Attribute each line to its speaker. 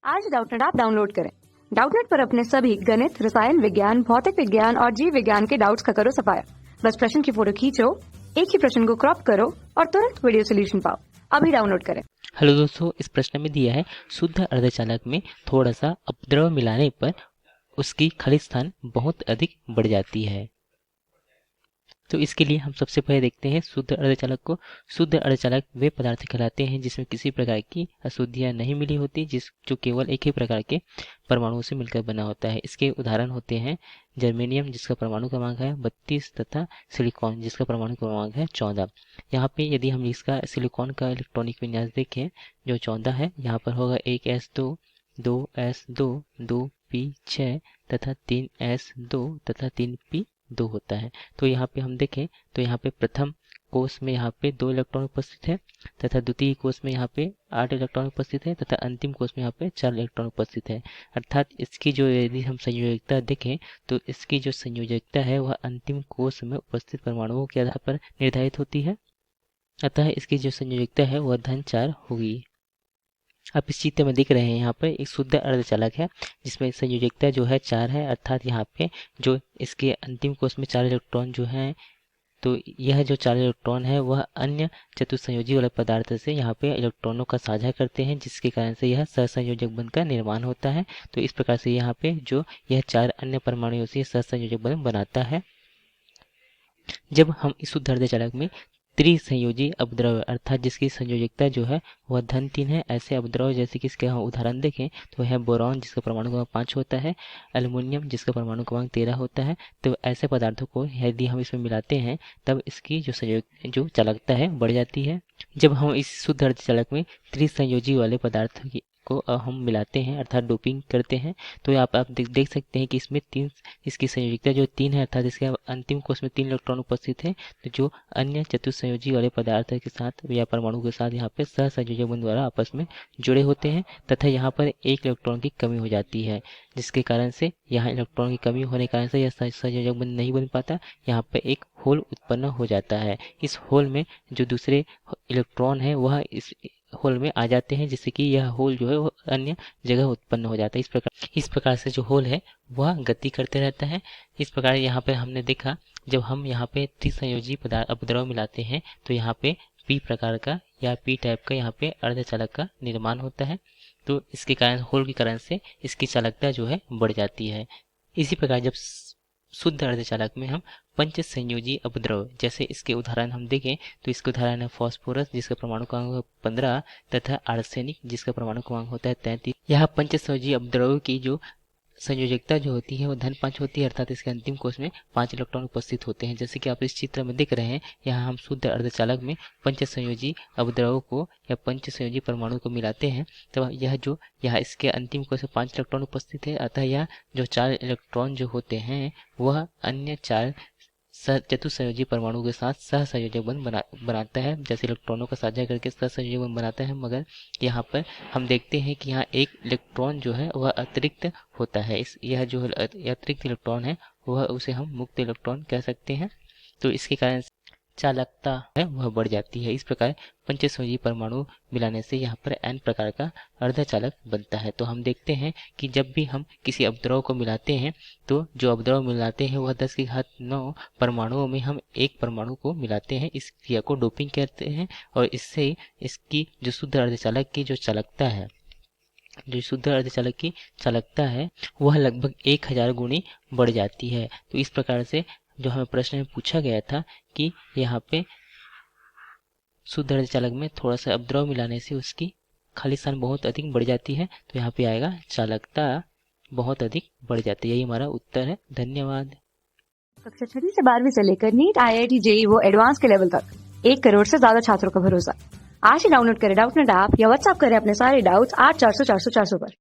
Speaker 1: आज Doubtnut app download करें। Doubtnut पर अपने सभी गणित, रसायन विज्ञान, भौतिक विज्ञान और जीव विज्ञान के डाउट्स का करो सफाया। बस प्रश्न की फोटो खींचो, एक ही प्रश्न को क्रॉप करो और तुरंत वीडियो सोल्यूशन पाओ। अभी डाउनलोड करें।
Speaker 2: हेलो दोस्तों, इस प्रश्न में दिया है शुद्ध अर्धचालक में थोड़ा सा अपद्रव मिलाने पर उसकी खलिज स्थान बहुत अधिक बढ़ जाती है। तो इसके लिए हम सबसे पहले देखते हैं शुद्ध अर्धचालक को। शुद्ध अर्धचालक वे पदार्थ कहलाते हैं जिसमें किसी प्रकार की अशुद्धियां नहीं मिली होती, जो केवल एक ही प्रकार के परमाणुओं से मिलकर बना होता है। इसके उदाहरण होते हैं जर्मेनियम, जिसका परमाणु क्रमांक है 32, तथा सिलिकॉन, जिसका परमाणु क्रमांक है 14। यहाँ पे यदि हम इसका सिलिकॉन का इलेक्ट्रॉनिक विन्यास देखें जो 14 है, यहाँ पर होगा 1s2, 2s2, 2p6 तथा 3s2 तथा 3p2 होता है। तो यहाँ पे हम देखें तो यहाँ पे प्रथम कोष में यहाँ पे 2 इलेक्ट्रॉन उपस्थित है तथा द्वितीय कोष में यहाँ पे 8 इलेक्ट्रॉन उपस्थित है तथा अंतिम कोष में यहाँ पे 4 इलेक्ट्रॉन उपस्थित है। अर्थात इसकी जो यदि हम संयोजकता देखें तो इसकी जो संयोजकता है वह अंतिम कोष में उपस्थित परमाणुओं के आधार पर निर्धारित होती है। अतः इसकी जो संयोजकता है वह धन 4 होगी। आप इस चित्र में दिख रहे हैं यहाँ पर एक शुद्ध अर्धचालक है जिसमें संयोजकता जो है 4 है। अर्थात यहाँ पे जो इसके अंतिम कोष में 4 इलेक्ट्रॉन जो हैं, तो यह जो 4 इलेक्ट्रॉन है वह अन्य चतुस्संयोजी वाले पदार्थ से यहाँ पे इलेक्ट्रॉनों का साझा करते हैं, जिसके कारण से यह सहसंयोजक बंध का निर्माण होता है। तो इस प्रकार से यहाँ पे जो यह 4 अन्य परमाणुओं से सहसंयोजक बंध बनाता है। जब हम इस शुद्ध अर्धचालक में त्रिसंयोजी अपद्रव अर्थात जिसकी संयोजकता जो है वह धन 3 है, ऐसे अपद्रव जैसे कि इसके हम उदाहरण देखें तो है बोरॉन, जिसका परमाणु क्रमांक 5 होता है, एल्युमिनियम, जिसका परमाणु क्रमांक 13 होता है। तो ऐसे पदार्थों को यदि हम इसमें मिलाते हैं तब इसकी जो चालकता है बढ़ जाती है। जब हम इस शुद्ध अर्धचालक में त्रिसंयोजी वाले पदार्थ को हम मिलाते हैं अर्थात डोपिंग करते हैं, तो आप देख सकते हैं कि इसमें इसकी संयोजकता जो 3 है, अर्थात इसके अंतिम कोष में 3 इलेक्ट्रॉन उपस्थित है। तो जो अन्य चतुस्संयोजी वाले पदार्थ के साथ या परमाणु के साथ यहाँ पे सहसंयोजक बंध द्वारा आपस में जुड़े होते हैं तथा यहाँ पर एक इलेक्ट्रॉन की कमी हो जाती है, जिसके कारण से यहाँ इलेक्ट्रॉन की कमी होने के कारण से यह सहसंयोजक बंध नहीं बन पाता। यहाँ पर एक होल उत्पन्न हो जाता है। इस होल में जो दूसरे इलेक्ट्रॉन है वह इस होल में आ जाते हैं, जिससे कि यह होल जो है वो अन्य जगह उत्पन्न हो जाता है। इस प्रकार से जो होल है वह गति करते रहता है। इस प्रकार यहाँ पे हमने देखा जब हम यहाँ पे त्रिसंयोजी अपद्रव मिलाते हैं तो यहाँ पे पी प्रकार का या पी टाइप का यहाँ पे अर्धचालक का निर्माण होता है। तो इसके कारण होल के कारण से इसकी चालकता जो है बढ़ जाती है। इसी प्रकार जब शुद्ध अर्धचालक में हम पंच संयोजी अपद्रव, जैसे इसके उदाहरण हम देखें तो इसके उदाहरण है फास्फोरस, जिसका परमाणु क्रमांक 15 तथा आर्सेनिक, जिसका परमाणु क्रमांक होता है 33। यहाँ पंच संयोजी अपद्रव की जो संयोजकता जो होती है वो धन 5 होती है, अर्थात इसके अंतिम कोष में 5 इलेक्ट्रॉन उपस्थित होते हैं। जैसे कि आप इस चित्र में देख रहे हैं, यहाँ हम शुद्ध अर्धचालक में पंच संयोजी अपद्रव को या पंच संयोजी परमाणु को मिलाते हैं तब यह जो यहाँ इसके अंतिम कोष में 5 इलेक्ट्रॉन उपस्थित है, अतः यह जो 4 इलेक्ट्रॉन जो होते हैं वह अन्य 4 चतुस्संयोजी परमाणु के साथ सहसंयोजक बंध बनाता है, जैसे इलेक्ट्रॉनों का साझा करके सहसंयोजक बंध बनाता है। मगर यहाँ पर हम देखते हैं कि यहाँ एक इलेक्ट्रॉन जो है वह अतिरिक्त होता है। यह जो अतिरिक्त इलेक्ट्रॉन है वह उसे हम मुक्त इलेक्ट्रॉन कह सकते हैं। तो इसके कारण चालकता है वह बढ़ जाती है। इस प्रकार पंचसंयोजी परमाणु मिलाने से यहाँ पर n प्रकार का अर्धचालक बनता है। तो हम देखते हैं कि जब भी हम किसी अपद्रव को मिलाते हैं तो जो अपद्रव मिलाते हैं वह 10⁹ परमाणुओं में हम एक परमाणु को मिलाते हैं। इस क्रिया को डोपिंग कहते हैं और इससे इसकी जो शुद्ध अर्धचालक की जो चालकता है, जो शुद्ध अर्धचालक की चालकता है वह लगभग 1000 गुणी बढ़ जाती है। तो इस प्रकार से जो हमें प्रश्न में पूछा गया था कि यहाँ पे शुद्ध अर्धचालक में थोड़ा सा अपद्रव मिलाने से उसकी खाली स्थान बहुत अधिक बढ़ जाती है, तो यहाँ पे आएगा चालकता बहुत अधिक बढ़ जाती है। यही हमारा उत्तर है। धन्यवाद।
Speaker 1: कक्षा 6 से 12वीं से लेकर नीट, IIT, JEE वो एडवांस के लेवल तक 1 करोड़ से ज्यादा छात्रों का भरोसा। आज ही डाउनलोड करें डाउटनेट ऐप या व्हाट्सएप करें अपने सारे डाउट्स 8400 400 400 पर।